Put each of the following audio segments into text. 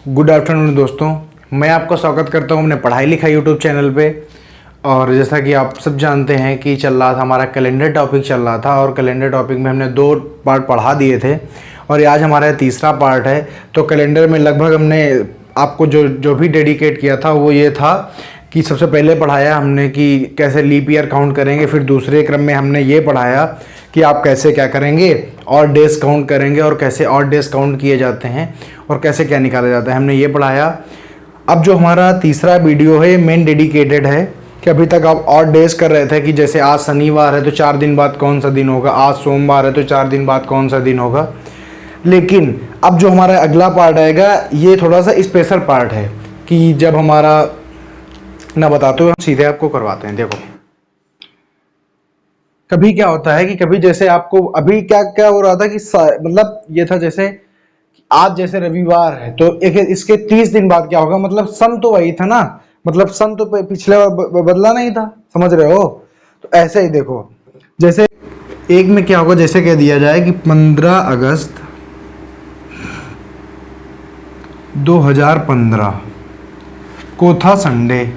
Good afternoon दोस्तों, मैं आपका स्वागत करता हूं अपने पढ़ाई लिखाई यूट्यूब चैनल पे। और जैसा कि आप सब जानते हैं कि चल रहा था हमारा कैलेंडर टॉपिक चल रहा था और कैलेंडर टॉपिक में हमने 2 पार्ट पढ़ा दिए थे और आज हमारा तीसरा पार्ट है। तो कैलेंडर में लगभग हमने आपको जो भी डेडिकेट किया था वो ये था कि सबसे पहले पढ़ाया हमने कि कैसे लीप ईयर काउंट करेंगे, फिर दूसरे क्रम में हमने ये पढ़ाया कि आप कैसे क्या करेंगे और डेज काउंट करेंगे और कैसे और डेज काउंट किए जाते हैं और कैसे क्या निकाला जाता है, हमने ये पढ़ाया। अब जो हमारा तीसरा वीडियो है मेन डेडिकेटेड है कि अभी तक आप और डेज कर रहे थे कि जैसे आज शनिवार है तो 4 दिन बाद कौन सा दिन होगा, आज सोमवार है तो 4 दिन बाद कौन सा दिन होगा। लेकिन अब जो हमारा अगला पार्ट आएगा ये थोड़ा सा स्पेशल पार्ट है कि जब हमारा ना बताते हुए हम सीधे आपको करवाते हैं। देखो कभी क्या होता है कि कभी जैसे आपको अभी क्या क्या हो रहा था कि मतलब ये था जैसे आज जैसे रविवार है तो एक इसके 30 दिन बाद क्या होगा, मतलब सन तो वही था ना, मतलब सन तो पिछले बार बदला नहीं था, समझ रहे हो। तो ऐसे ही देखो जैसे एक में क्या होगा, जैसे कह दिया जाए कि 15 अगस्त 2015 को था संडे,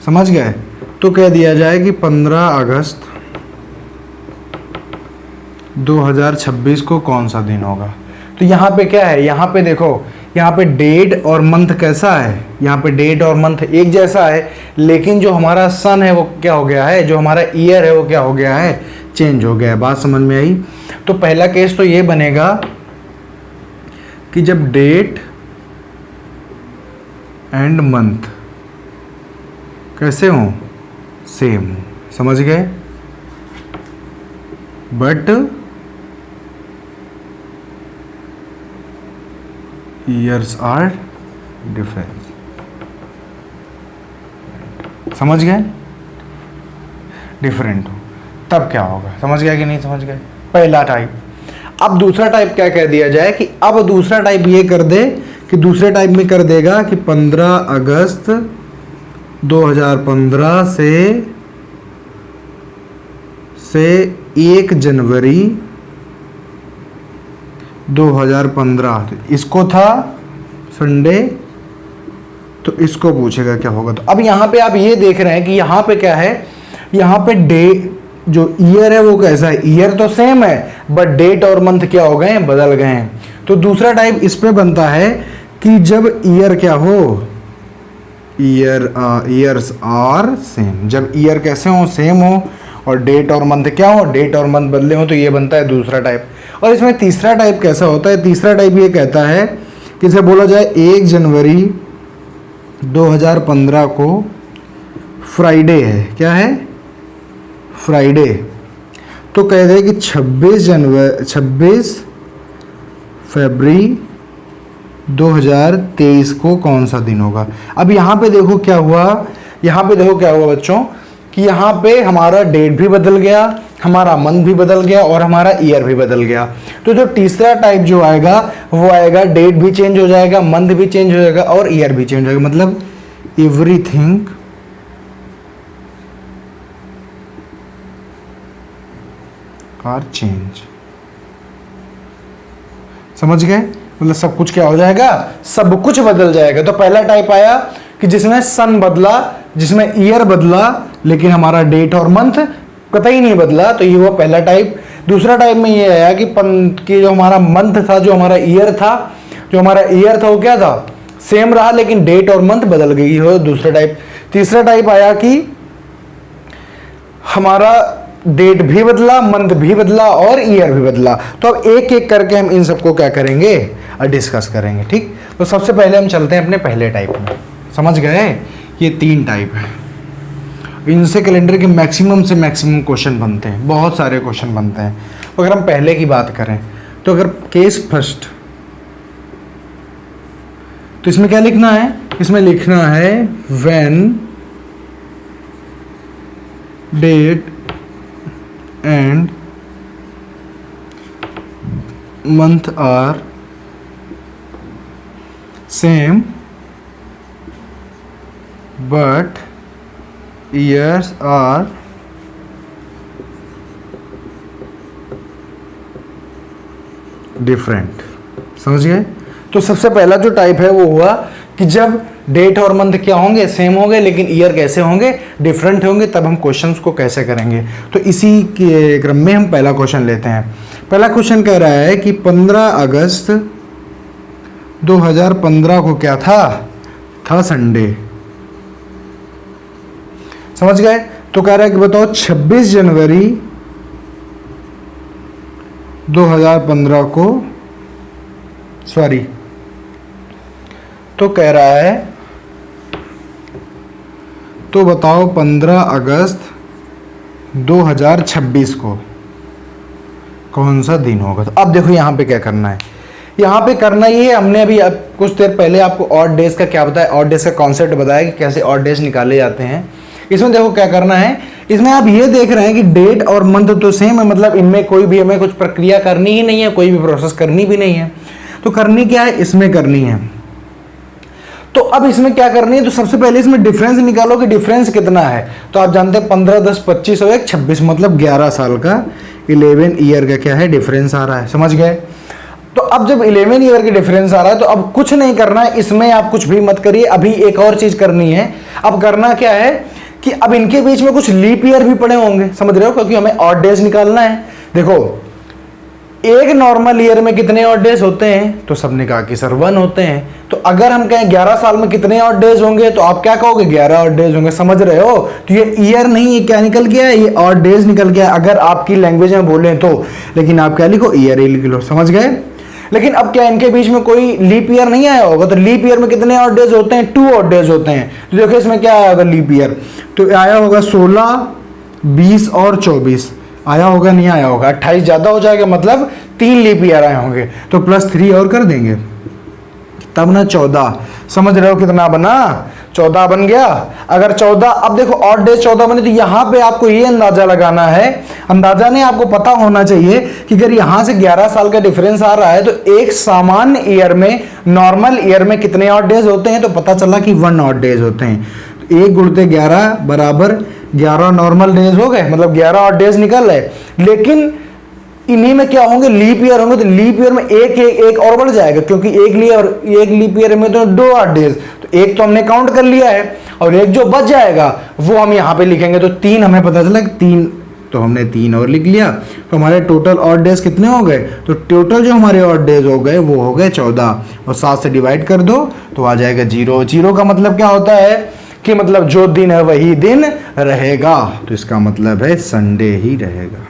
समझ गए। तो कह दिया जाए कि 15 अगस्त 2026 को कौन सा दिन होगा। तो यहाँ पे क्या है, यहाँ पे देखो यहाँ पे डेट और मंथ कैसा है, यहाँ पे डेट और मंथ एक जैसा है, लेकिन जो हमारा सन है वो क्या हो गया है, जो हमारा ईयर है वो क्या हो गया है, चेंज हो गया है। बात समझ में आई। तो पहला केस तो ये बनेगा कि जब डेट एंड मंथ कैसे हो, सेम, समझ गए, बट ईयर्स आर डिफरेंट, समझ गए, डिफरेंट हो तब क्या होगा, समझ गया कि नहीं समझ गए। पहला टाइप। अब दूसरा टाइप क्या कह दिया जाए कि अब दूसरा टाइप ये कर दे कि दूसरे टाइप में कर देगा कि 15 अगस्त 2015 से 1 जनवरी 2015, तो इसको था संडे, तो इसको पूछेगा क्या होगा। तो अब यहाँ पे आप ये देख रहे हैं कि यहाँ पे क्या है, यहाँ पे डे जो ईयर है वो कैसा है, ईयर तो सेम है बट डेट और मंथ क्या हो गए हैं, बदल गए हैं। तो दूसरा टाइप इस पे बनता है कि जब ईयर क्या हो, ईयर्स आर सेम, जब ईयर कैसे हो, सेम हो, और डेट और मंथ क्या हो, डेट और मंथ बदले हो, तो ये बनता है दूसरा टाइप। और इसमें तीसरा टाइप कैसा होता है, तीसरा टाइप ये कहता है कि इसे बोला जाए 1 जनवरी 2015 को फ्राइडे है, क्या है, फ्राइडे, तो कह दे कि 26 फरवरी 2023 को कौन सा दिन होगा। अब यहाँ पे देखो क्या हुआ, यहाँ पे देखो क्या हुआ बच्चों कि यहाँ पे हमारा डेट भी बदल गया, हमारा मंथ भी बदल गया और हमारा ईयर भी बदल गया। तो जो तीसरा टाइप जो आएगा वो आएगा डेट भी चेंज हो जाएगा, मंथ भी चेंज हो जाएगा और ईयर भी चेंज हो जाएगा, मतलब एवरीथिंग आर चेंज, समझ गए, मतलब सब कुछ क्या हो जाएगा, सब कुछ बदल जाएगा। तो पहला टाइप आया कि जिसमें सन बदला, जिसमें ईयर बदला, लेकिन हमारा डेट और मंथ कतई नहीं बदला, तो ये हुआ पहला टाइप। दूसरा टाइप में ये आया कि जो हमारा मंथ था, जो हमारा ईयर था, जो हमारा ईयर था वो क्या था, सेम रहा, लेकिन डेट और मंथ बदल गई हो, दूसरा टाइप। तीसरा टाइप आया कि हमारा डेट भी बदला, मंथ भी बदला और ईयर भी बदला। तो अब एक एक करके हम इन सबको क्या करेंगे, डिस्कस करेंगे, ठीक। तो सबसे पहले हम चलते हैं अपने पहले टाइप में, समझ गए, ये 3 टाइप है, इनसे कैलेंडर के मैक्सिमम से मैक्सिमम क्वेश्चन बनते हैं, बहुत सारे क्वेश्चन बनते हैं। अगर हम पहले की बात करें तो अगर केस फर्स्ट, तो इसमें क्या लिखना है, इसमें लिखना है when date and month are same but years are different. समझ गए। तो सबसे पहला जो टाइप है वो हुआ कि जब डेट और मंथ क्या होंगे, सेम होंगे, लेकिन ईयर कैसे होंगे, डिफरेंट होंगे, तब हम क्वेश्चंस को कैसे करेंगे। तो इसी के क्रम में हम पहला क्वेश्चन लेते हैं। पहला क्वेश्चन कह रहा है कि 15 अगस्त 2015 को क्या था संडे। समझ गए। तो कह रहा है कि बताओ 26 जनवरी 2015 को, सॉरी, तो कह रहा है तो बताओ 15 अगस्त 2026 को कौन सा दिन होगा। तो अब देखो यहाँ पे क्या करना है, यहाँ पे करना ये है, हमने अभी कुछ देर पहले आपको ऑड डेज का क्या बताया, ऑड डेज का कॉन्सेप्ट बताया कि कैसे ऑड डेज निकाले जाते हैं। इसमें देखो क्या करना है, इसमें आप ये देख रहे हैं कि डेट और मंथ तो सेम है, मतलब इनमें कोई भी हमें कुछ प्रक्रिया करनी ही नहीं है, कोई भी प्रोसेस करनी भी नहीं है। तो करनी क्या है, इसमें करनी है। तो अब इसमें क्या करनी है, तो सबसे पहले इसमें डिफरेंस निकालो कि डिफरेंस कितना है। तो आप जानते हैं 15, 10, 25 और 1, 26, मतलब 11 साल का, 11 ईयर का क्या है डिफरेंस आ रहा है। समझ गए। तो अब जब 11 ईयर के डिफरेंस आ रहा है तो अब कुछ नहीं करना है, इसमें आप कुछ भी मत करिए। अभी एक और चीज करनी है। अब करना क्या है कि अब इनके बीच में कुछ लीप ईयर भी पड़े होंगे, समझ रहे हो, क्योंकि हमें ऑड डेज निकालना है। देखो एक नॉर्मल ईयर में कितने ऑड डेज होते हैं, तो सबने कहा कि सर 1 होते हैं। तो अगर हम कहें 11 साल में कितने ऑड डेज होंगे, तो आप क्या कहोगे, 11 ऑड डेज होंगे। समझ रहे हो। तो ये ईयर नहीं, ये क्या निकल गया है, ये ऑड डेज निकल गया अगर आपकी लैंग्वेज में बोले तो। लेकिन आप क्या लिखो, ईयर ही लिख लो। समझ गए। लेकिन अब क्या इनके बीच में कोई लीप ईयर नहीं आया होगा, तो लीप ईयर में कितने ऑड डेज होते हैं, 2 ऑड डेज होते हैं। तो देखो इसमें क्या आया होगा लीप ईयर, तो आया होगा 16, 20 और 24 आया होगा, नहीं आया होगा। 28 ज्यादा हो जाएगा, मतलब 3 लीप ईयर आए होंगे, तो +3 और कर देंगे, तब ना 14। समझ रहे हो कितना बना, 14 बन गया। अगर 14, अब देखो ऑड डेज 14 बने, तो यहां पे आपको ये अंदाजा लगाना है, अंदाजा नहीं, आपको पता होना चाहिए कि अगर यहां से 11 साल का डिफरेंस आ रहा है तो एक सामान्य ईयर में, नॉर्मल ईयर में कितने ऑड डेज होते हैं। तो पता चला कि 1 ऑड डेज होते हैं। तो 1 गुणते 11 बराबर 11 नॉर्मल डेज हो गए, मतलब 11 ऑड डेज निकल रहे। लेकिन इन्हीं में क्या होंगे, लीप ईयर होंगे। तो लीप ईयर में एक और बढ़ जाएगा, क्योंकि एक लीप ईयर में तो 2 ऑड डेज, तो एक तो हमने काउंट कर लिया है, और एक जो बच जाएगा वो हम यहाँ पे लिखेंगे। तो 3 हमें पता चला कि 3, तो हमने 3 और लिख लिया। तो हमारे टोटल ऑड डेज कितने हो गए, तो टोटल जो हमारे ऑड डेज हो गए वो हो गए 14, और 7 से डिवाइड कर दो तो आ जाएगा 0। 0 का मतलब क्या होता है कि मतलब जो दिन है वही दिन रहेगा, तो इसका मतलब है संडे ही रहेगा।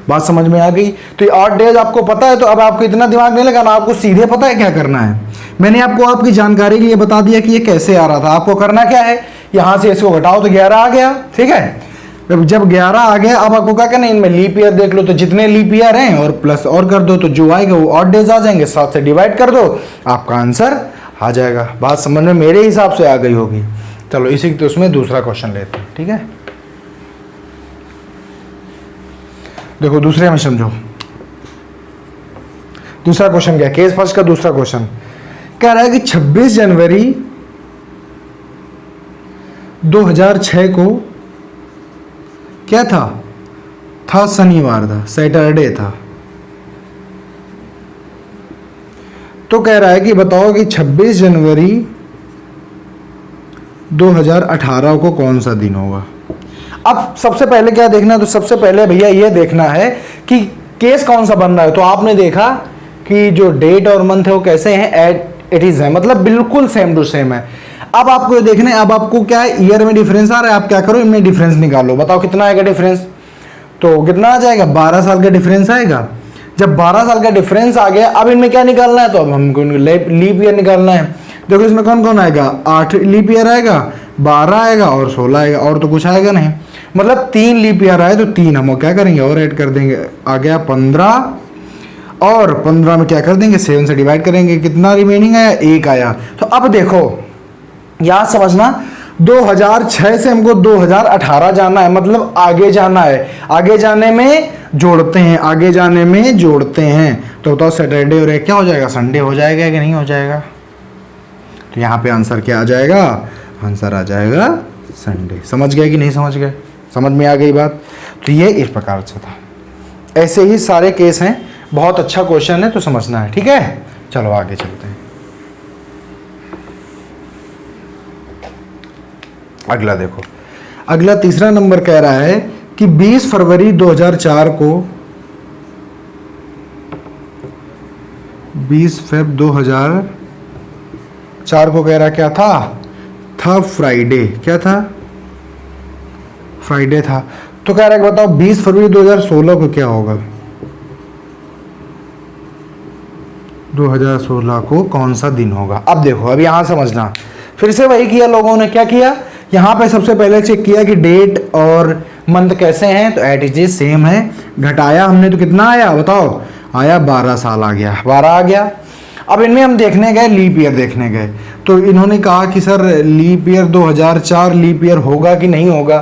बात समझ में आ गई। तो ये ऑड डेज आपको पता है, तो अब आपको इतना दिमाग नहीं लगाना, आपको सीधे पता है क्या करना है। मैंने आपको आपकी जानकारी के लिए बता दिया कि ये कैसे आ रहा था। आपको करना क्या है, यहां से इसको घटाओ तो 11 आ गया, ठीक है। जब 11 आ गया, अब आपको क्या करना है, इनमें लीप ईयर देख लो, तो जितने लीप ईयर हैं और प्लस और कर दो, तो जो आएगा वो ऑड डेज आ जाएंगे। 7 से डिवाइड कर दो, आपका आंसर आ जाएगा। बात समझ में मेरे हिसाब से आ गई होगी। चलो इसी तो उसमें दूसरा क्वेश्चन लेते हैं, ठीक है। देखो दूसरे में समझो, दूसरा क्वेश्चन क्या है, केस फर्स्ट का दूसरा क्वेश्चन कह रहा है कि 26 जनवरी 2006 को क्या था शनिवार था, सैटरडे था। तो कह रहा है कि बताओ कि 26 जनवरी 2018 को कौन सा दिन होगा। अब सबसे पहले क्या देखना है, तो सबसे पहले भैया ये देखना है कि केस कौन सा बन रहा है। तो आपने देखा कि जो डेट और मंथ है वो कैसे हैं, इट इज है, मतलब बिल्कुल सेम टू सेम है। अब आपको ये देखना है, अब आपको क्या है, ईयर में डिफरेंस आ रहा है, आप क्या करो, इनमें डिफरेंस निकालो। बताओ कितना आएगा डिफरेंस, तो कितना आ जाएगा, 12 साल का डिफरेंस आएगा। जब 12 साल का डिफरेंस आ गया, अब इनमें क्या निकालना है, तो अब हमको लीप ईयर निकालना है। देखो इसमें कौन कौन आएगा, 8 लीप ईयर आएगा, 12 आएगा और 16 आएगा, और तो कुछ आएगा नहीं। मतलब 3 लीप ईयर आए तो 3 हम क्या करेंगे और ऐड कर देंगे, आ गया 15, और 15 में क्या कर देंगे, 7 से डिवाइड करेंगे, कितना रिमेनिंग आया, 1 आया। तो अब देखो यहां समझना, 2006 से हमको 2018 जाना है, मतलब आगे जाना है। आगे जाने में जोड़ते हैं, आगे जाने में जोड़ते हैं। तो बताओ सैटरडे और क्या हो जाएगा, संडे हो जाएगा कि नहीं हो जाएगा। तो यहाँ पे आंसर क्या आ जाएगा, आंसर आ जाएगा संडे। समझ गए कि नहीं समझ गए, समझ में आ गई बात। तो ये इस प्रकार से था। ऐसे ही सारे केस हैं, बहुत अच्छा क्वेश्चन है, तो समझना है, ठीक है। चलो आगे चलते हैं। अगला देखो, अगला तीसरा नंबर कह रहा है कि 20 फरवरी 2004 को 20 फेब 2004 को कह रहा क्या था फ्राइडे। क्या था? फ्राइडे था। तो कह रहा है कि बताओ 20 फरवरी 2016 को क्या होगा? 2016 को कौन सा दिन होगा? अब देखो, अब यहां समझना, फिर से वही किया लोगों ने। क्या किया? यहाँ पे सबसे पहले चेक किया कि डेट और मंथ कैसे हैं, तो एट इज सेम है। घटाया हमने तो कितना आया बताओ? आया 12 साल आ गया, 12 आ गया। अब इनमें हम देखने गए, लीप ईयर देखने गए, तो इन्होंने कहा कि sir leap year 2004 leap year होगा कि नहीं होगा।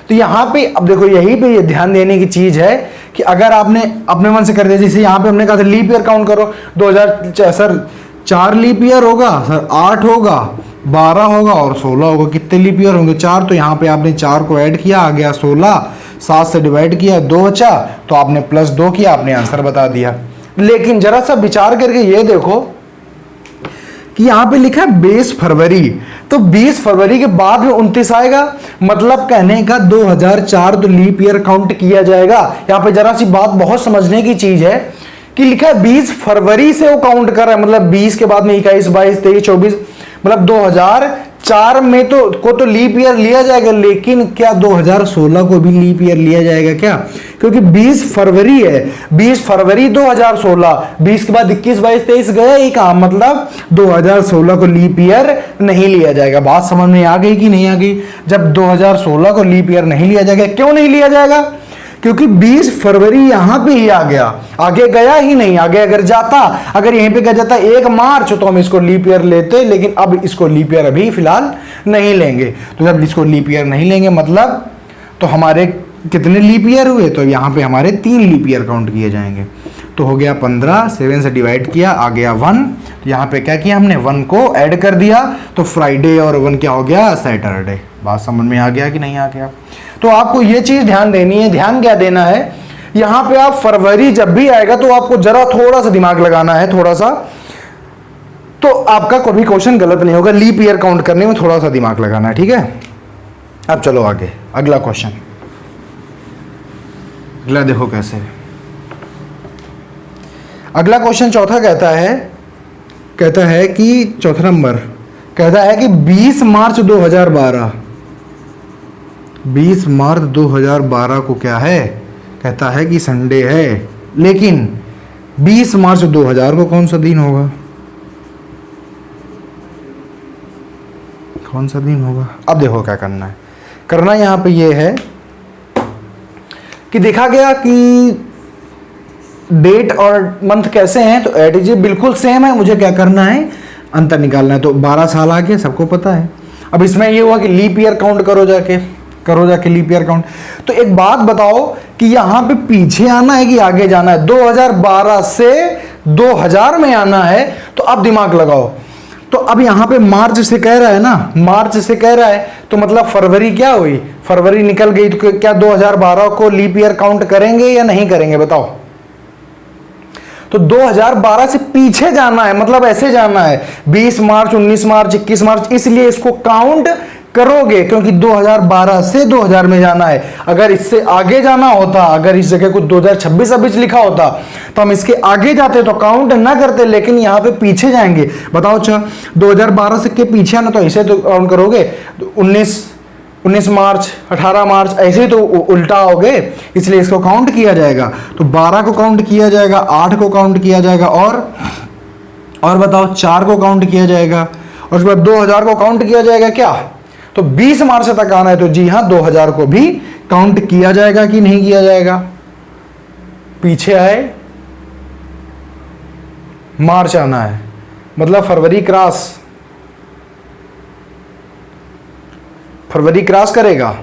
तो यहाँ पे अब देखो, यही पे ये ध्यान देने की चीज है कि अगर आपने अपने मन से कर दिया, जैसे यहाँ पे हमने कहा था लीप ईयर काउंट करो, 2000 सर 4 लीप ईयर होगा, सर 8 होगा, 12 होगा और 16 होगा। कितने लीप ईयर होंगे? 4। तो यहाँ पे आपने 4 को ऐड किया, आ गया 16। 7 से डिवाइड किया, 2 बचा, तो आपने +2 किया, आपने आंसर बता दिया। लेकिन जरा सा विचार करके ये देखो कि यहां पे लिखा है 20 फरवरी, तो 20 फरवरी के बाद में 29 आएगा, मतलब कहने का 2004 तो लीप ईयर काउंट किया जाएगा। यहां पे जरा सी बात बहुत समझने की चीज है कि लिखा है 20 फरवरी से वो काउंट कर रहा है, मतलब 20 के बाद में 21, 22, 23, 24, मतलब 2004 में तो लीप ईयर लिया जाएगा। लेकिन क्या 2016 को भी लीप ईयर लिया जाएगा क्या? क्योंकि 20 फरवरी है, 20 फरवरी 2016, 20 के बाद 21, 22, 23 गया ही काम, मतलब 2016 को लीप ईयर नहीं लिया जाएगा। बात समझ में आ गई कि नहीं आ गई? जब 2016 को लीप ईयर नहीं लिया जाएगा, क्यों नहीं लिया जाएगा? क्योंकि 20 फरवरी यहां पे ही आ गया, आगे गया ही नहीं। आगे अगर जाता, अगर यहीं पे कहा जाता 1 मार्च, तो हम इसको लीप ईयर लेते, लेकिन अब इसको लीप ईयर अभी फिलहाल नहीं लेंगे। तो जब इसको लीप ईयर नहीं लेंगे, मतलब तो हमारे कितने लीप ईयर हुए? तो यहाँ पे हमारे 3 लीप ईयर काउंट किए जाएंगे। तो हो गया 15, 7 से डिवाइड किया, आ गया 1। तो यहाँ पे क्या किया हमने? 1 को ऐड कर दिया, तो फ्राइडे और 1 क्या हो गया? सैटरडे। बात समझ में आ गया कि नहीं आ गया? तो आपको ये चीज ध्यान देनी है। ध्यान क्या देना है? यहां पे आप फरवरी जब भी आएगा तो आपको जरा थोड़ा सा दिमाग लगाना है, थोड़ा सा, तो आपका कोई भी क्वेश्चन गलत नहीं होगा। लीप ईयर काउंट करने में थोड़ा सा दिमाग लगाना है, ठीक है। अब चलो आगे, अगला क्वेश्चन। अगला देखो कैसे। अगला क्वेश्चन चौथा कहता है कि चौथा नंबर कहता है कि 20 मार्च 2012, 20 मार्च 2012 को क्या है? कहता है कि संडे है। लेकिन 20 मार्च 2000 को कौन सा दिन होगा? कौन सा दिन होगा? अब देखो क्या करना है। करना यहां पे ये है कि देखा गया कि डेट और मंथ कैसे हैं, तो एट इज बिल्कुल सेम है। मुझे क्या करना है? अंतर निकालना है। तो 12 साल आ गए, सबको पता है। अब इसमें ये हुआ कि लीप ईयर काउंट करो जाके लीप ईयर काउंट। तो एक बात बताओ कि यहां पे पीछे आना है कि आगे जाना है? 2012 से 2000 में आना है। तो अब दिमाग लगाओ। तो अब यहां पे मार्च से कह रहा है ना, मार्च से कह रहा है, तो मतलब फरवरी क्या हुई? फरवरी निकल गई। तो क्या 2012 को लीप ईयर काउंट करेंगे या नहीं करेंगे? बताओ। तो 2012 से पीछे जाना है, मतलब ऐसे जाना है 20 मार्च, 19 मार्च, 21 मार्च, इसलिए इसको काउंट करोगे, क्योंकि 2012 से 2000 में जाना है। अगर इससे आगे जाना होता, अगर इस जगह को 2026 अभी लिखा होता, तो हम इसके आगे जाते तो काउंट ना करते, लेकिन यहां पे पीछे जाएंगे। बताओ, अच्छा 2012 से के पीछे आना, तो ऐसे तो काउंट करोगे, 19 मार्च, 18 मार्च, ऐसे तो उल्टा होगे, इसलिए इसको काउंट किया जाएगा। तो 12 को काउंट किया जाएगा, 8 को काउंट किया जाएगा, और बताओ 4 को काउंट किया जाएगा, और उसके बाद 2000 को काउंट किया जाएगा क्या? तो 20 मार्च तक आना है, तो जी हां 2000 को भी काउंट किया जाएगा कि नहीं किया जाएगा? पीछे आए, मार्च आना है, मतलब फरवरी क्रॉस करेगा।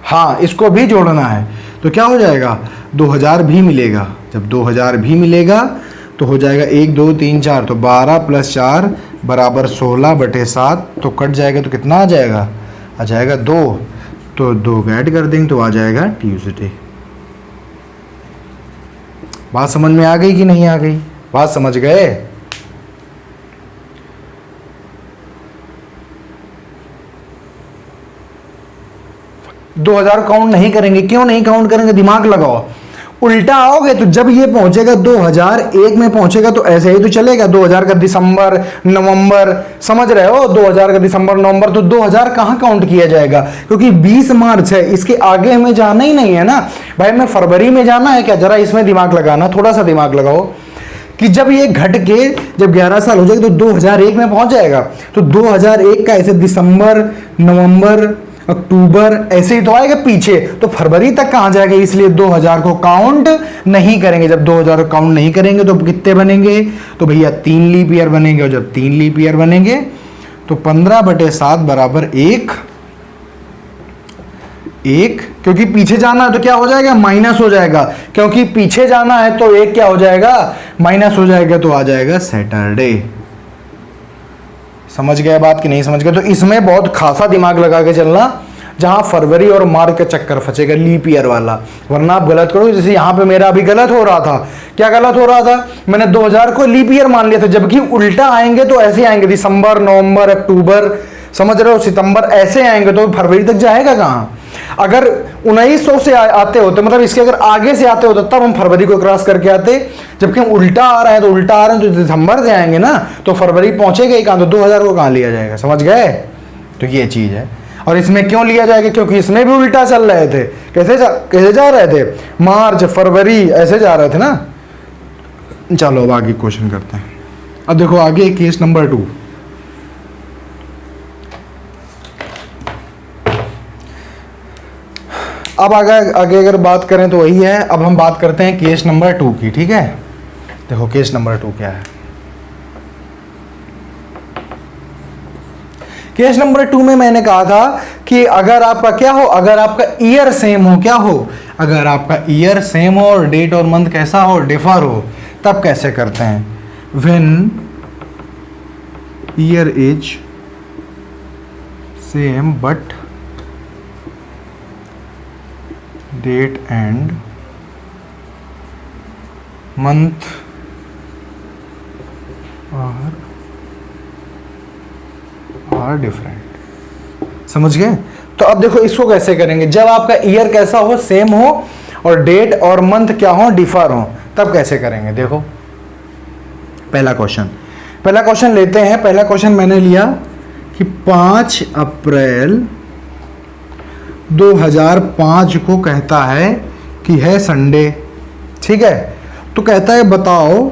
हाँ, इसको भी जोड़ना है, तो क्या हो जाएगा? 2000 भी मिलेगा। जब 2000 भी मिलेगा तो हो जाएगा 1 2 3 4, तो 12 + 4 बराबर 16/7, तो कट जाएगा, तो कितना आ जाएगा? आ जाएगा 2। तो 2 ऐड कर देंगे तो आ जाएगा ट्यूसडे। बात समझ में आ गई कि नहीं आ गई? बात समझ गए? दो 2000 काउंट नहीं करेंगे। क्यों नहीं काउंट करेंगे? दिमाग लगाओ। उल्टा आओगे तो जब ये पहुंचेगा 2001 में पहुंचेगा तो ऐसे ही तो चलेगा। 2000 का दिसंबर नवंबर, समझ रहे हो? 2000 का दिसंबर नवंबर, तो 2000 कहां काउंट किया जाएगा? क्योंकि 20 मार्च है, इसके आगे हमें जाना ही नहीं है ना भाई। हमें फरवरी में जाना है क्या? जरा इसमें दिमाग लगाना, थोड़ा सा दिमाग लगाओ कि जब ये घट के जब 11 साल हो जाएगा तो 2001 में पहुंच जाएगा। तो 2001 का ऐसे दिसंबर नवंबर अक्टूबर ऐसे ही तो आएगा पीछे, तो फरवरी तक कहां जाएगा? इसलिए 2000 को काउंट नहीं करेंगे। जब 2000 को काउंट नहीं करेंगे तो कितने बनेंगे? तो भैया 3 लीप ईयर बनेंगे। और जब 3 लीप ईयर बनेंगे तो 15/7 बराबर 1, क्योंकि पीछे जाना है तो क्या हो जाएगा? माइनस हो जाएगा। क्योंकि पीछे जाना है तो 1 क्या हो जाएगा? माइनस हो जाएगा, तो आ जाएगा सैटरडे। समझ गए बात कि नहीं समझ गए? तो इसमें बहुत खासा दिमाग लगा के चलना, जहां फरवरी और मार्च का चक्कर फंसेगा लीप ईयर वाला, वरना आप गलत करो। जैसे यहां पे मेरा अभी गलत हो रहा था। क्या गलत हो रहा था? मैंने 2000 को लीप ईयर मान लिया था, जबकि उल्टा आएंगे तो ऐसे आएंगे, दिसंबर नवंबर अक्टूबर, समझ रहे हो, सितंबर, ऐसे आएंगे तो फरवरी तक जाएगा कहां? अगर 1900 से आते होते, मतलब इसके अगर आगे से आते होते तब हम फरवरी को क्रॉस करके आते, जबकि हम उल्टा आ रहे हैं तो उल्टा आ रहे हैं तो दिसंबर से आएंगे ना, तो फरवरी पहुंचेगा ही कहां? तो 2000 को कहां लिया जाएगा? समझ गए? तो ये चीज है। और इसमें क्यों लिया जाएगा? क्योंकि इसमें भी उल्टा चल रहे थे। कैसे जा रहे थे? मार्च फरवरी ऐसे जा रहे थे ना। चलो अब आगे क्वेश्चन करते हैं। अब देखो आगे केस नंबर 2। अब आगे अगर बात करें तो वही है। अब हम बात करते हैं केस नंबर 2 की, ठीक है? देखो केस नंबर 2 क्या है। केस नंबर 2 में मैंने कहा था कि अगर आपका क्या हो, अगर आपका ईयर सेम हो, क्या हो? अगर आपका ईयर सेम हो और डेट और मंथ कैसा हो? डिफर हो, तब कैसे करते हैं? When year is same but date and month are different. समझ गए? तो अब देखो इसको कैसे करेंगे। जब आपका ईयर कैसा हो? सेम हो, और डेट और मंथ क्या हो? डिफर हो, तब कैसे करेंगे? देखो पहला क्वेश्चन लेते हैं। पहला क्वेश्चन मैंने लिया कि 5 अप्रैल 2005 को कहता है कि है संडे, ठीक है? तो कहता है बताओ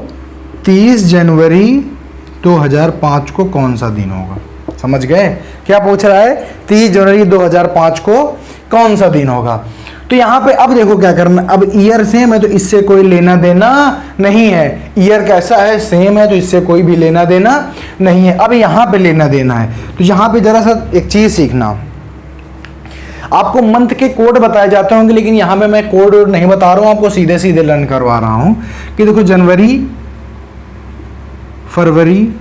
30 जनवरी 2005 को कौन सा दिन होगा? समझ गए? क्या पूछ रहा है? 30 जनवरी 2005 को कौन सा दिन होगा? तो यहां पे अब देखो क्या करना। अब ईयर सेम है तो इससे कोई लेना देना नहीं है। ईयर कैसा है? सेम है, तो इससे कोई भी लेना देना नहीं है। अब यहां पे लेना देना है, तो यहां पे जरा सा एक चीज सीखना। आपको मंथ के कोड बताए जाते होंगे, लेकिन यहां पे मैं कोड नहीं बता रहा हूं आपको, सीधे सीधे लर्न करवा रहा हूं कि देखो जनवरी फरवरी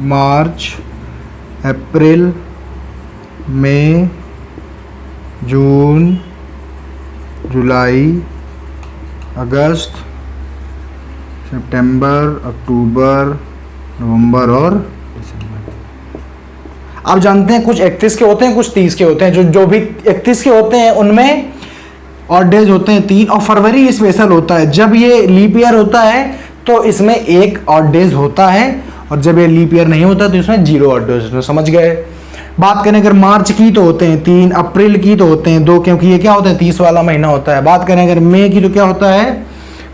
मार्च अप्रैल मई जून जुलाई अगस्त सितंबर अक्टूबर नवंबर और दिसंबर। आप जानते हैं कुछ 31 के होते हैं, कुछ 30 के होते हैं। जो भी 31 के होते हैं उनमें और डेज होते हैं 3, और फरवरी स्पेशल होता है। जब ये लीप ईयर होता है तो इसमें 1 और डेज होता है, और जब ये लीप ईयर नहीं होता तो इसमें 0 और डेज। समझ गए? बात करें अगर मार्च की तो होते हैं 3, अप्रैल की तो होते हैं 2, क्योंकि ये क्या होता है 30 वाला महीना होता है। बात करें अगर मई की तो क्या होता है?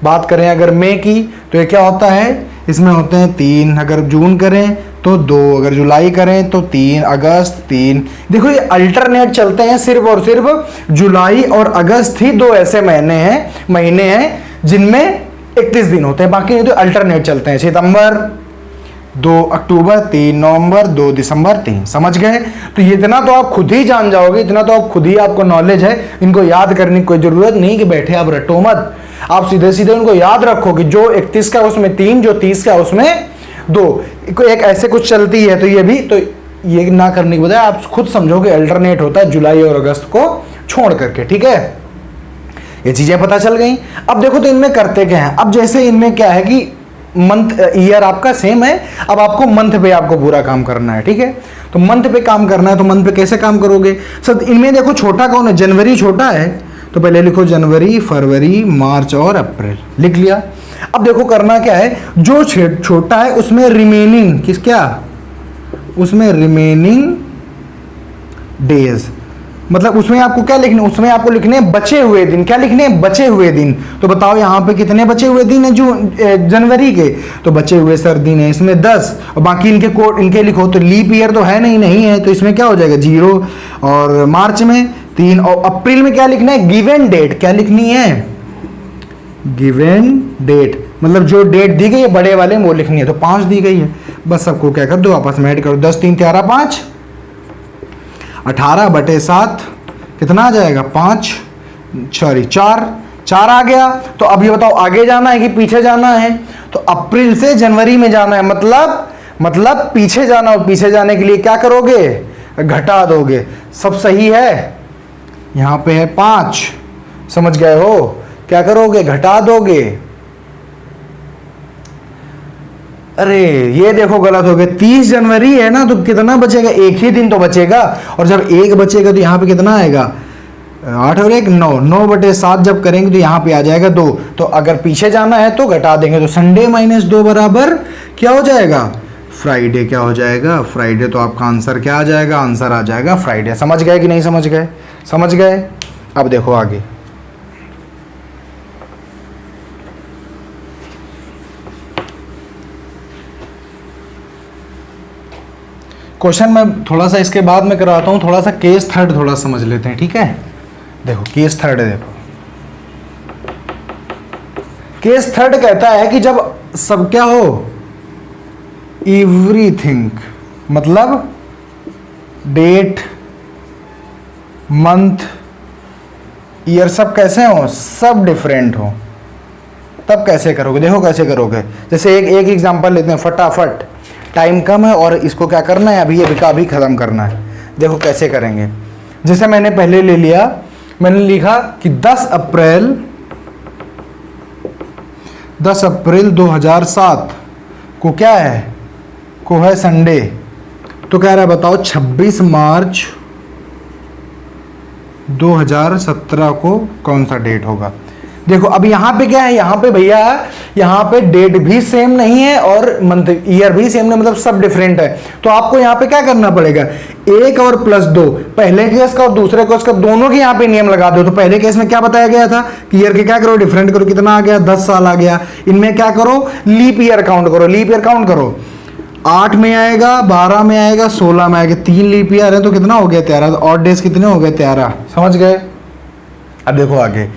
बात करें अगर मई की तो ये क्या होता है? इसमें होते हैं 3। अगर जून करें तो 2, अगर जुलाई करें तो 3, अगस्त 3। देखो ये अल्टरनेट चलते हैं, सिर्फ और सिर्फ जुलाई और अगस्त ही 2 ऐसे महीने हैं जिनमें 31 दिन होते हैं, बाकी नहीं तो अल्टरनेट चलते हैं। सितंबर 2, अक्टूबर 3, नवंबर 2, दिसंबर 3। समझ गए? तो ये इतना तो आप खुद ही जान जाओगे, इतना तो आप खुद ही आपको नॉलेज है। इनको याद करने की कोई जरूरत नहीं कि बैठे आप रटो मत। आप सीधे सीधे उनको याद रखो कि जो 31 का उसमें 3, जो 30 का उसमें 2, एक ऐसे कुछ चलती है। तो ये भी, तो ये ना करने की बजाय आप खुद समझो कि अल्टरनेट होता है जुलाई और अगस्त को छोड़ करके, ठीक है? ये चीजें पता चल गई। अब देखो तो इनमें करते क्या है, अब जैसे इनमें क्या है कि मंथ ईयर आपका सेम है, अब आपको मंथ पे आपको पूरा काम करना है, ठीक है। तो मंथ पे काम करना है, तो मंथ पे कैसे काम करोगे सर, इनमें देखो छोटा कौन है, जनवरी छोटा है, तो पहले लिखो जनवरी, फरवरी, मार्च और अप्रैल, लिख लिया। अब देखो करना क्या है, जो छोटा है उसमें रिमेनिंग उसमें रिमेनिंग डेज, मतलब उसमें आपको क्या लिखने, उसमें आपको लिखने बचे हुए दिन। क्या लिखने, बचे हुए दिन। तो बताओ यहाँ पे कितने बचे हुए दिन है जो जनवरी के, तो बचे हुए सर दिन है इसमें 10, और बाकी इनके कोड इनके लिखो। तो लीप ईयर तो है नहीं है, तो इसमें क्या हो जाएगा 0, और मार्च में 3, और अप्रैल में क्या लिखना है, गिवन डेट। क्या लिखनी है, गिवन डेट, मतलब जो डेट दी गई है बड़े वाले में वो लिखनी है। तो 5 दी गई है, बस सबको क्या कर दो, आपस में ऐड करो। 10 3 13 5, 18/7 कितना आ जाएगा, 5 4 आ गया। तो अब ये बताओ आगे जाना है कि पीछे जाना है, तो अप्रैल से जनवरी में जाना है, मतलब पीछे जाना हो। पीछे जाने के लिए क्या करोगे, घटा दोगे। सब सही है, यहां पे है 5, समझ गए हो, क्या करोगे, घटा दोगे। अरे ये देखो गलत हो गया, 30 जनवरी है ना, तो कितना बचेगा, एक ही दिन तो बचेगा, और जब एक बचेगा तो यहाँ पे कितना आएगा, 8 और 1 9, 9/7 जब करेंगे तो यहाँ पे आ जाएगा 2। तो अगर पीछे जाना है तो घटा देंगे, तो संडे -2 बराबर क्या हो जाएगा, फ्राइडे। क्या हो जाएगा, फ्राइडे। तो आपका आंसर क्या आ जाएगा, आंसर आ जाएगा फ्राइडे। समझ गए कि नहीं समझ गए, समझ गए। अब देखो आगे, क्वेश्चन मैं थोड़ा सा इसके बाद में कराता हूं, थोड़ा सा केस थर्ड थोड़ा समझ लेते हैं, ठीक है। देखो केस थर्ड है, देखो केस थर्ड कहता है कि जब सब क्या हो, एवरीथिंग, मतलब डेट, मंथ, ईयर सब कैसे हो, सब डिफरेंट हो, तब कैसे करोगे। देखो कैसे करोगे, जैसे एक एग्जांपल लेते हैं फटाफट, टाइम कम है और इसको क्या करना है, अभी का अभी खत्म करना है। देखो कैसे करेंगे, जैसे मैंने पहले ले लिया, मैंने लिखा कि 10 अप्रैल 2007 को क्या है, को है संडे। तो कह रहा है बताओ 26 मार्च 2017 को कौन सा डेट होगा। देखो अब यहाँ पे क्या है, यहाँ पे भैया यहाँ पे डेट भी सेम नहीं है और मंथ ईयर भी सेम नहीं, मतलब सब डिफरेंट है। तो आपको यहाँ पे क्या करना पड़ेगा, 1 और +2, पहले केस का और दूसरे केस का दोनों के यहाँ पे नियम लगा दो। तो पहले केस में क्या बताया गया था कि ईयर के क्या करो, डिफरेंट करो, कितना आ गया, 10 साल आ गया। इनमें क्या करो, लीप ईयर काउंट करो, लीप ईयर काउंट करो, 8 में आएगा, 12 में आएगा, 16 में आएगा, 3 लीप ईयर है तो कितना हो गया 13, और डेज कितने हो गए 13, समझ गए। अब देखो आगे,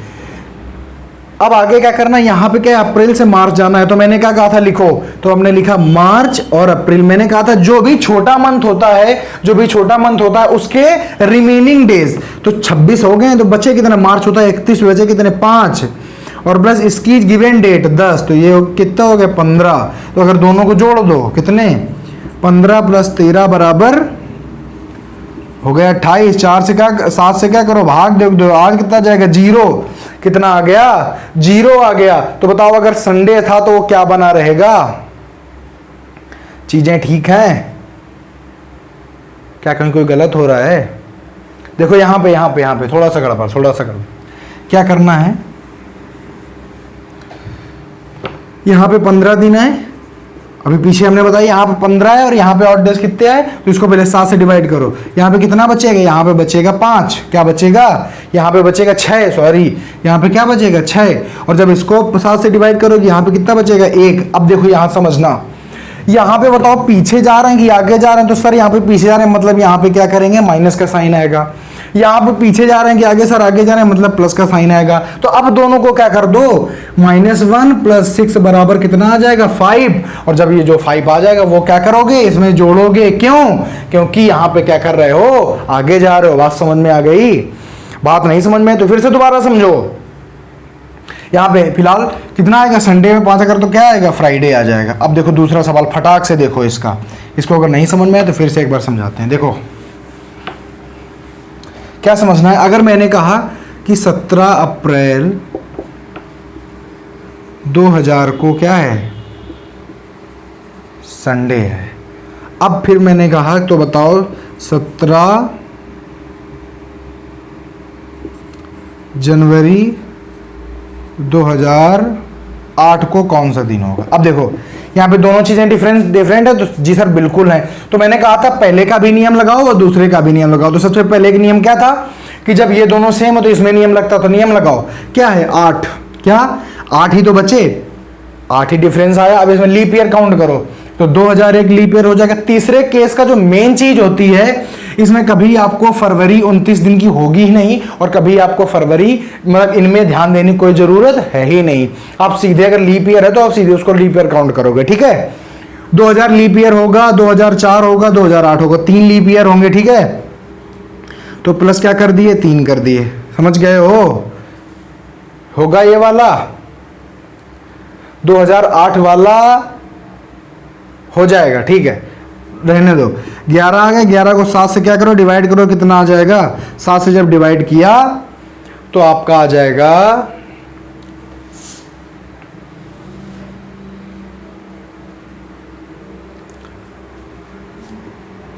अब आगे क्या करना है, यहाँ पे क्या है, अप्रैल से मार्च जाना है। तो मैंने क्या कहा था, लिखो, तो हमने लिखा मार्च और अप्रैल। मैंने कहा था जो भी छोटा मंथ होता है उसके रिमेनिंग डेज, तो 26 हो गए, तो बचे कितने, मार्च होता है 31, बचे कितने 5, और प्लस इसकी गिवन डेट 10, तो ये कितना हो गया 15। तो अगर दोनों को जोड़ दो कितने, 15 + 13 बराबर हो गया 28। 7 से क्या करो, भाग दो, आज कितना जाएगा 0, कितना आ गया 0 आ गया। तो बताओ अगर संडे था तो वो क्या बना रहेगा, चीजें ठीक हैं क्या, कहीं कोई गलत हो रहा है। देखो यहाँ पे थोड़ा सा गड़बड़, क्या करना है, यहाँ पे 15 दिन है, अभी पीछे हमने बताया यहाँ पे 15 है और यहाँ पे और डेज कितने हैं, तो इसको पहले 7 से डिवाइड करो। यहाँ पे कितना बचेगा, यहाँ पे बचेगा 5, क्या बचेगा, यहाँ पे बचेगा 6, सॉरी यहाँ पे क्या बचेगा 6, और जब इसको 7 से डिवाइड करोगे यहाँ पे कितना बचेगा 1। अब देखो यहाँ समझना, यहाँ पे बताओ पीछे जा रहे हैं कि आगे जा रहे हैं, तो सर यहाँ पे पीछे जा रहे हैं मतलब यहाँ पे क्या करेंगे, माइनस का साइन आएगा। यहाँ पे पीछे जा रहे हैं कि आगे सर आगे जा रहे हैं मतलब प्लस का साइन आएगा। तो अब दोनों को क्या कर दो, -1 + 6 बराबर कितना आ जाएगा 5, और जब ये जो 5 आ जाएगा वो क्या करोगे, इसमें जोड़ोगे। क्यों, क्योंकि यहाँ पे क्या कर रहे हो, आगे जा रहे हो। बात समझ में आ गई, बात नहीं समझ में तो फिर से दोबारा समझो। यहाँ पे फिलहाल कितना आएगा, संडे में 5 अगर तो क्या आएगा, फ्राइडे आ जाएगा। अब देखो दूसरा सवाल फटाक से देखो इसको अगर नहीं समझ में आए तो फिर से एक बार समझाते हैं। देखो क्या समझना है, अगर मैंने कहा कि 17 अप्रैल 2000 को क्या है, संडे है। अब फिर मैंने कहा तो बताओ 17 जनवरी 2008 को कौन सा दिन होगा। अब देखो यहाँ पे दोनों चीजें डिफरेंट है, तो जी सर बिल्कुल है। तो मैंने कहा था पहले का भी नियम लगाओ और दूसरे का भी नियम लगाओ। तो सबसे पहले का नियम क्या था कि जब ये दोनों सेम हो तो इसमें नियम लगता, तो नियम लगाओ क्या है 8, क्या 8 ही तो बचे, 8 ही डिफरेंस आया। अब इसमें लीप ईयर काउंट करो तो 2001 लीप ईयर हो जाएगा। तीसरे केस का जो मेन चीज होती है, इसमें कभी आपको फरवरी 29 दिन की होगी ही नहीं और कभी आपको फरवरी, मतलब इनमें ध्यान देने की कोई जरूरत है ही नहीं। आप सीधे अगर लीप ईयर है तो आप सीधे उसको लीप ईयर काउंट करोगे, ठीक है। 2000 लीप ईयर होगा, 2004 होगा, 2008 होगा, 3 लीप ईयर होंगे, ठीक है। तो प्लस क्या कर दिए, 3 कर दिए, समझ गए हो। होगा ये वाला 2008 वाला हो जाएगा, ठीक है, रहने दो। 11 आ गए, 11 को 7 से क्या करो, डिवाइड करो, कितना आ जाएगा, 7 से जब डिवाइड किया तो आपका आ जाएगा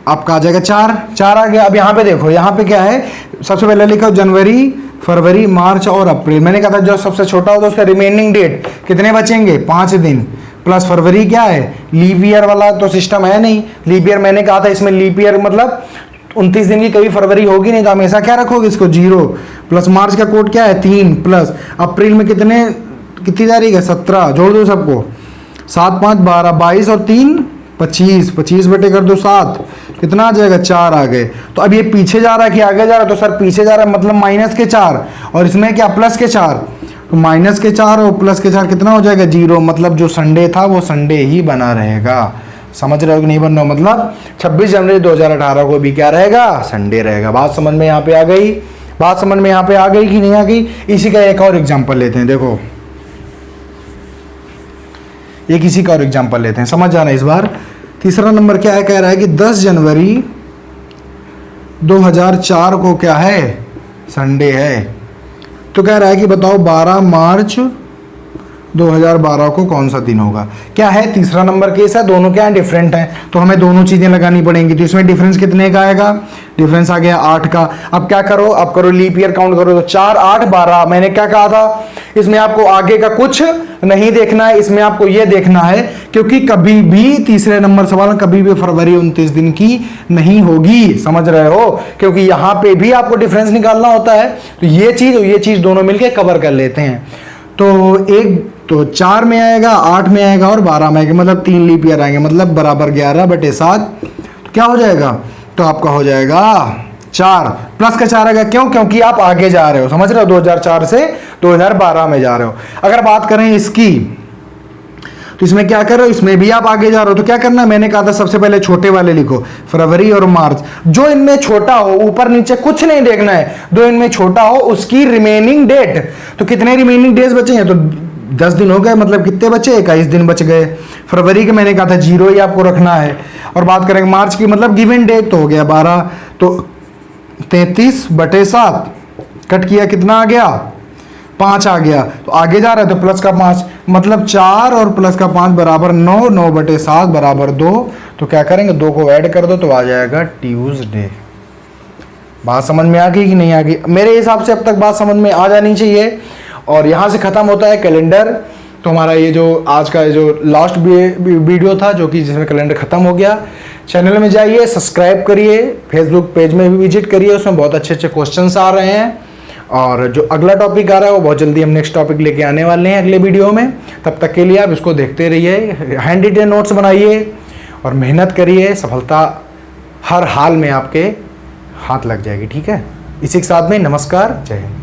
आपका आ जाएगा 4 आ गया। अब यहां पे देखो, यहां पे क्या है, सबसे पहले लिखो जनवरी, फरवरी, मार्च और अप्रैल। मैंने कहा था जो सबसे छोटा होगा उसका रिमेनिंग डेट कितने बचेंगे, 5 दिन, प्लस फरवरी क्या है, लीप ईयर वाला तो सिस्टम है नहीं। लीप ईयर मैंने कहा था इसमें लीप ईयर मतलब 29 दिन की कभी फरवरी होगी नहीं, तो हमेशा क्या रखोगे इसको 0, प्लस मार्च का कोड क्या है 3, प्लस अप्रैल में कितनी तारीख है 17, जोड़ दो सबको, 7 5 12 22 और 3 25, 25 बटे कर दो 7, कितना आ जाएगा 4 आ गए। तो अब ये पीछे जा रहा है कि आगे जा रहा है, तो सर पीछे जा रहा है मतलब माइनस के 4 और इसमें क्या प्लस के 4, तो माइनस के 4 और प्लस के 4 कितना हो जाएगा 0, मतलब जो संडे था वो संडे ही बना रहेगा। समझ रहे हो कि नहीं बन रहा, मतलब 26 जनवरी 2018 को भी क्या रहेगा, संडे रहेगा। बात समझ में यहाँ पे आ गई, बात समझ में यहाँ पे आ गई कि नहीं आ गई। इसी का एक और एग्जाम्पल लेते हैं, देखो ये किसी का और एग्जाम्पल लेते हैं, समझ जाना इस बार। तीसरा नंबर क्या है, कह रहा है कि 10 जनवरी 2004 को क्या है, संडे है। तो कह रहा है कि बताओ 12 मार्च 2012 को कौन सा दिन होगा। क्या है, तीसरा नंबर केस है, दोनों क्या है डिफरेंट हैं, तो हमें दोनों चीजें लगानी पड़ेंगी। तो इसमें डिफरेंस कितने का आएगा, डिफरेंस आ गया 8 का। अब क्या करो, अब करो लीप ईयर काउंट करो, तो 4 8 12। मैंने क्या कहा था, इसमें आपको आगे का कुछ नहीं देखना है, इसमें आपको यह देखना है क्योंकि कभी भी तीसरे नंबर सवाल में कभी भी फरवरी 29 दिन की नहीं होगी, समझ रहे हो, क्योंकि यहां पे भी आपको डिफरेंस निकालना होता है। तो ये चीज और ये चीज दोनों मिलके कवर कर लेते हैं। तो 4 में आएगा, 8 में आएगा और 12 में आएगा, मतलब 3 लीप ईयर आएंगे, मतलब बराबर 11 बटे 7। तो क्या हो जाएगा, तो आपका हो जाएगा 4, प्लस का 4 आएगा, क्यों, क्योंकि आप आगे जा रहे हो, समझ रहे हो, 2004 से 2012 में जा रहे हो। अगर बात करें इसकी, तो इसमें क्या कर रहे हो, इसमें भी आप आगे जा रहे हो, तो क्या करना है, मैंने कहा था सबसे पहले छोटे वाले लिखो, फरवरी और मार्च। जो इनमें छोटा हो, ऊपर नीचे कुछ नहीं देखना है, जो इनमें छोटा हो उसकी रिमेनिंग डेट। तो कितने रिमेनिंग डेज बचे हैं, तो 10 दिन हो गए, मतलब कितने बचे, 21 दिन बच गए। फरवरी के मैंने कहा था 0 ही आपको रखना है। और बात करेंगे मार्च की, मतलब गिवन डेट तो हो गया 12, तो 33 बटे 7 कट किया, कितना आ गया 5 आ गया। तो आगे जा रहा है तो प्लस का 5, मतलब 4 और प्लस का 5 बराबर 9, 9 बटे 7 बराबर 2। तो क्या करेंगे, 2 को ऐड कर दो तो आ जाएगा ट्यूसडे। बात समझ में आ गई कि नहीं आ गई, मेरे हिसाब से अब तक बात समझ में आ जानी चाहिए। और यहाँ से ख़त्म होता है कैलेंडर। तो हमारा ये जो आज का जो लास्ट वीडियो था, जो कि जिसमें कैलेंडर ख़त्म हो गया। चैनल में जाइए, सब्सक्राइब करिए, फेसबुक पेज में भी विजिट करिए, उसमें बहुत अच्छे अच्छे क्वेश्चंस आ रहे हैं। और जो अगला टॉपिक आ रहा है वो बहुत जल्दी हम नेक्स्ट टॉपिक लेके आने वाले हैं अगले वीडियो में। तब तक के लिए आप इसको देखते रहिए, हैंड रिटेन नोट्स बनाइए और मेहनत करिए, सफलता हर हाल में आपके हाथ लग जाएगी, ठीक है। इसी के साथ में नमस्कार, जय हिंद।